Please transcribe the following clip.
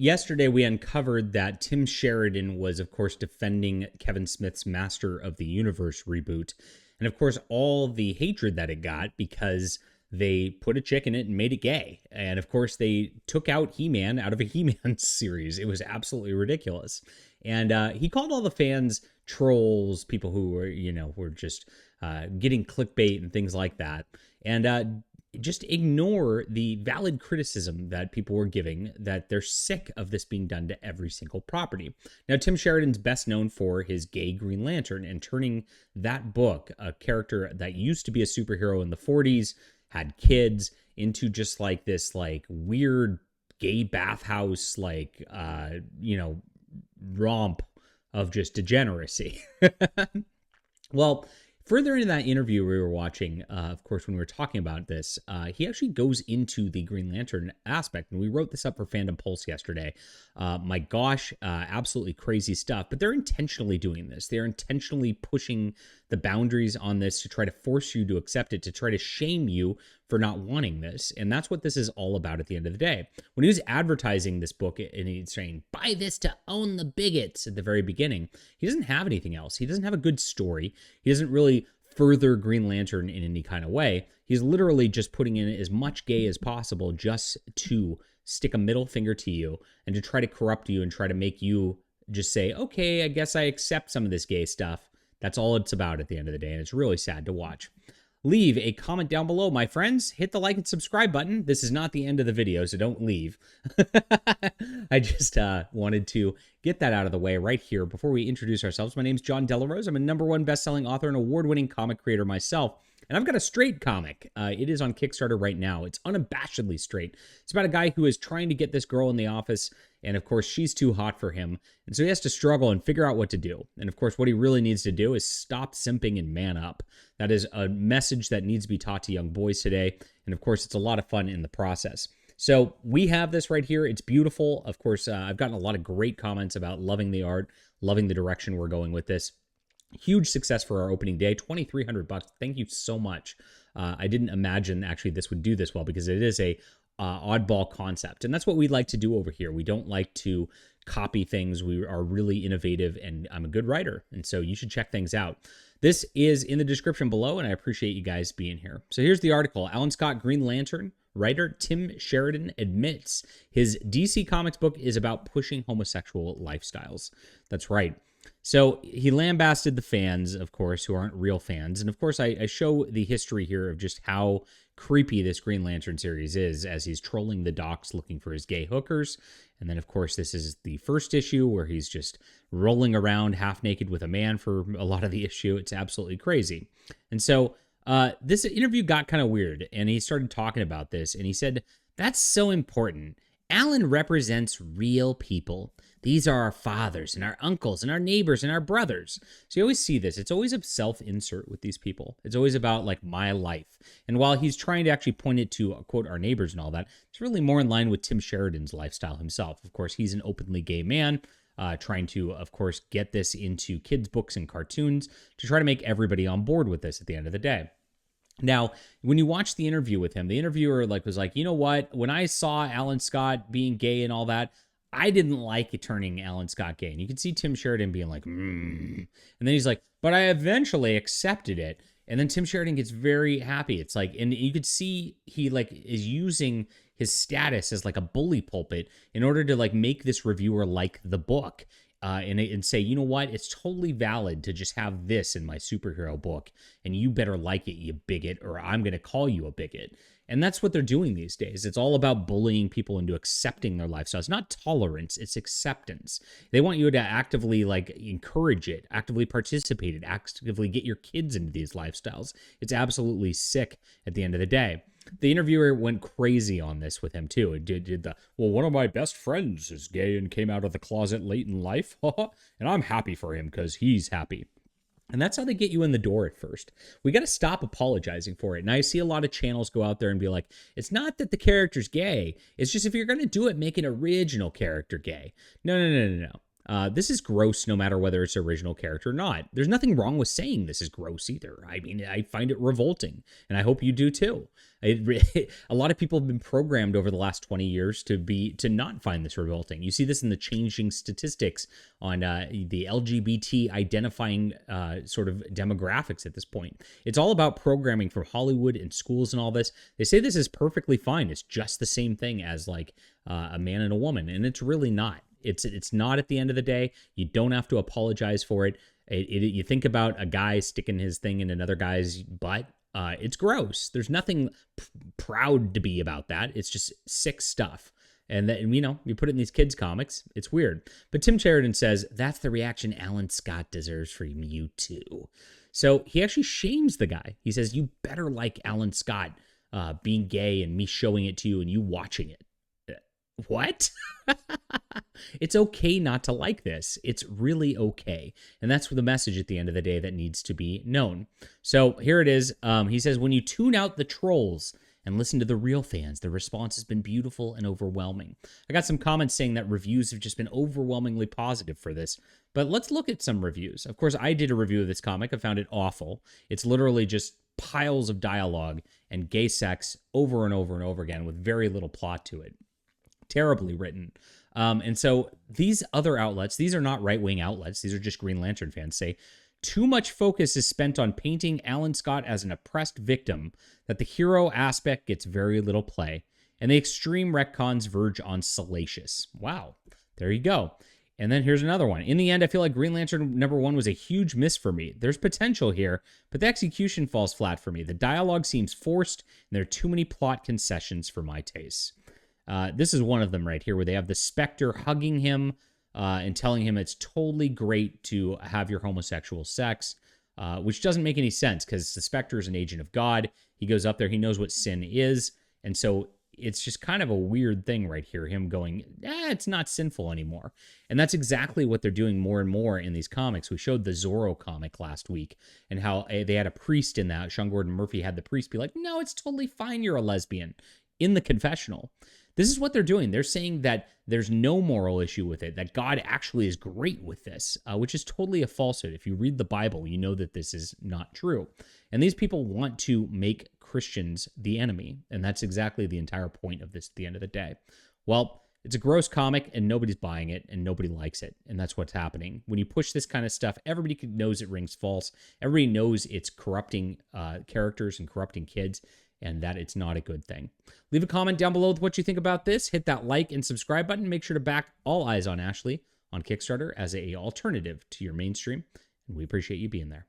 yesterday we uncovered that Tim Sheridan was, of course, defending Kevin Smith's Master of the Universe reboot. And, of course, all the hatred that it got because they put a chick in it and made it gay. And, of course, they took out He-Man out of a He-Man series. It was absolutely ridiculous. And he called all the fans trolls, people who were just getting clickbait and things like that. And just ignore the valid criticism that people were giving, that they're sick of this being done to every single property. Now, Tim Sheridan's best known for his gay Green Lantern and turning that book, a character that used to be a superhero in the 40s, had kids, into just like this like weird gay bathhouse, like, romp of just degeneracy. Well, further into that interview we were watching, of course, when we were talking about this, he actually goes into the Green Lantern aspect. And we wrote this up for Fandom Pulse yesterday. My gosh, absolutely crazy stuff. But they're intentionally doing this. They're intentionally pushing the boundaries on this to try to force you to accept it, to try to shame you for not wanting this. And that's what this is all about at the end of the day. When he was advertising this book and he's saying, buy this to own the bigots at the very beginning, he doesn't have anything else. He doesn't have a good story. He doesn't really further Green Lantern in any kind of way. He's literally just putting in as much gay as possible just to stick a middle finger to you and to try to corrupt you and try to make you just say, okay, I guess I accept some of this gay stuff. That's all it's about at the end of the day, and it's really sad to watch. Leave a comment down below, my friends. Hit the like and subscribe button. This is not the end of the video, so don't leave. I just wanted to get that out of the way right here before we introduce ourselves. My name's John Delarose. I'm a #1 best-selling author and award-winning comic creator myself. And I've got a straight comic. It is on Kickstarter right now. It's unabashedly straight. It's about a guy who is trying to get this girl in the office, and of course, she's too hot for him. And so he has to struggle and figure out what to do. And of course, what he really needs to do is stop simping and man up. That is a message that needs to be taught to young boys today. And of course, it's a lot of fun in the process. So we have this right here. It's beautiful. Of course, I've gotten a lot of great comments about loving the art, loving the direction we're going with this. Huge success for our opening day, $2,300. Thank you so much. I didn't imagine actually this would do this well because it is a oddball concept. And that's what we like to do over here. We don't like to copy things. We are really innovative, and I'm a good writer. And so you should check things out. This is in the description below, and I appreciate you guys being here. So here's the article. Alan Scott, Green Lantern. Writer Tim Sheridan admits his DC Comics book is about pushing homosexual lifestyles. That's right. So he lambasted the fans, of course, who aren't real fans. And of course, I show the history here of just how creepy this Green Lantern series is as he's trolling the docks looking for his gay hookers. And then, of course, this is the first issue where he's just rolling around half naked with a man for a lot of the issue. It's absolutely crazy. And so this interview got kind of weird, and he started talking about this, and he said, that's so important. Alan represents real people. These are our fathers and our uncles and our neighbors and our brothers. So you always see this. It's always a self-insert with these people. It's always about like my life. And while he's trying to actually point it to, quote, our neighbors and all that, it's really more in line with Tim Sheridan's lifestyle himself. Of course, he's an openly gay man, trying to, of course, get this into kids' books and cartoons to try to make everybody on board with this at the end of the day. Now, when you watch the interview with him, the interviewer was like, you know what? When I saw Alan Scott being gay and all that, I didn't like it turning Alan Scott gay. And you can see Tim Sheridan being like, And then he's like, but I eventually accepted it. And then Tim Sheridan gets very happy. It's like, and you could see he is using his status as like a bully pulpit in order to like make this reviewer like the book. And say, you know what? It's totally valid to just have this in my superhero book, and you better like it, you bigot, or I'm going to call you a bigot. And that's what they're doing these days. It's all about bullying people into accepting their lifestyle. It's not tolerance, it's acceptance. They want you to actively encourage it, actively participate it, actively get your kids into these lifestyles. It's absolutely sick at the end of the day. The interviewer went crazy on this with him, too. It did one of my best friends is gay and came out of the closet late in life, and I'm happy for him because he's happy. And that's how they get you in the door at first. We got to stop apologizing for it. And I see a lot of channels go out there and be like, it's not that the character's gay. It's just if you're going to do it, make an original character gay. No. This is gross no matter whether it's original character or not. There's nothing wrong with saying this is gross either. I mean, I find it revolting, and I hope you do too. A lot of people have been programmed over the last 20 years to not find this revolting. You see this in the changing statistics on the LGBT identifying sort of demographics at this point. It's all about programming from Hollywood and schools and all this. They say this is perfectly fine. It's just the same thing as like a man and a woman, and it's really not. It's not at the end of the day. You don't have to apologize for it. You think about a guy sticking his thing in another guy's butt. It's gross. There's nothing proud to be about that. It's just sick stuff. And that, you know, you put it in these kids' comics. It's weird. But Tim Sheridan says, that's the reaction Alan Scott deserves from you too. So he actually shames the guy. He says, you better like Alan Scott being gay and me showing it to you and you watching it. What? It's okay not to like this. It's really okay. And that's the message at the end of the day that needs to be known. So here it is. He says, when you tune out the trolls and listen to the real fans, the response has been beautiful and overwhelming. I got some comments saying that reviews have just been overwhelmingly positive for this. But let's look at some reviews. Of course, I did a review of this comic. I found it awful. It's literally just piles of dialogue and gay sex over and over and over again with very little plot to it. Terribly written. And so these other outlets, these are not right-wing outlets. These are just Green Lantern fans, say, too much focus is spent on painting Alan Scott as an oppressed victim, that the hero aspect gets very little play, and the extreme retcons verge on salacious. Wow. There you go. And then here's another one. In the end, I feel like Green Lantern #1 was a huge miss for me. There's potential here, but the execution falls flat for me. The dialogue seems forced, and there are too many plot concessions for my taste. This is one of them right here where they have the Spectre hugging him and telling him it's totally great to have your homosexual sex, which doesn't make any sense because the Spectre is an agent of God. He goes up there. He knows what sin is. And so it's just kind of a weird thing right here, him going, it's not sinful anymore. And that's exactly what they're doing more and more in these comics. We showed the Zorro comic last week and how they had a priest in that. Sean Gordon Murphy had the priest be like, no, it's totally fine. You're a lesbian in the confessional. This is what they're doing. They're saying that there's no moral issue with it, that God actually is great with this, which is totally a falsehood. If you read the Bible, you know that this is not true. And these people want to make Christians the enemy. And that's exactly the entire point of this at the end of the day. Well, it's a gross comic and nobody's buying it and nobody likes it. And that's what's happening. When you push this kind of stuff, everybody knows it rings false. Everybody knows it's corrupting characters and corrupting kids, and that it's not a good thing. Leave a comment down below with what you think about this. Hit that like and subscribe button. Make sure to back All Eyes on Ashley on Kickstarter as an alternative to your mainstream. And we appreciate you being there.